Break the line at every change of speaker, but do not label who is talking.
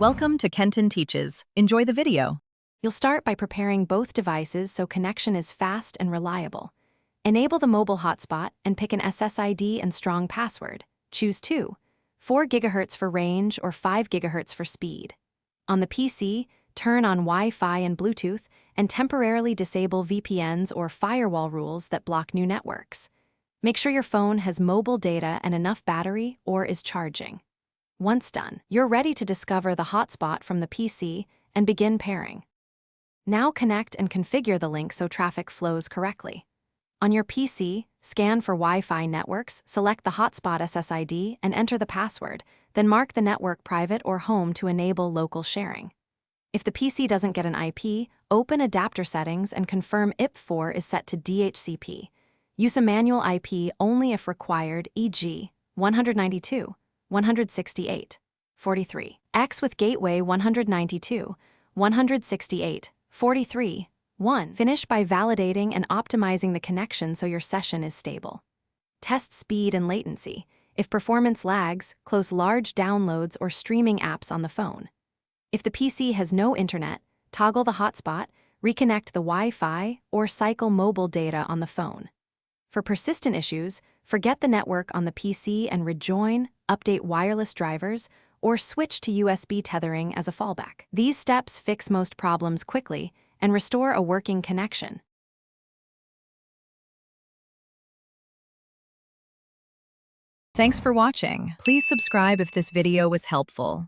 Welcome to Kenton Teaches. Enjoy the video.
You'll start by preparing both devices so connection is fast and reliable. Enable the mobile hotspot and pick an SSID and strong password. Choose 4 GHz for range or 5 GHz for speed. On the PC, turn on Wi-Fi and Bluetooth and temporarily disable VPNs or firewall rules that block new networks. Make sure your phone has mobile data and enough battery or is charging. Once done, you're ready to discover the hotspot from the PC and begin pairing. Now connect and configure the link so traffic flows correctly. On your PC, scan for Wi-Fi networks, select the hotspot SSID and enter the password, then mark the network private or home to enable local sharing. If the PC doesn't get an IP, open adapter settings and confirm IP4 is set to DHCP. Use a manual IP only if required, e.g., 192, 168, 43. X with gateway 192, 168, 43, 1. Finish by validating and optimizing the connection so your session is stable. Test speed and latency. If performance lags, close large downloads or streaming apps on the phone. If the PC has no internet, toggle the hotspot, reconnect the Wi-Fi, or cycle mobile data on the phone. For persistent issues, forget the network on the PC and rejoin, update wireless drivers, or switch to USB tethering as a fallback. These steps fix most problems quickly and restore a working connection.
Thanks for watching. Please subscribe if this video was helpful.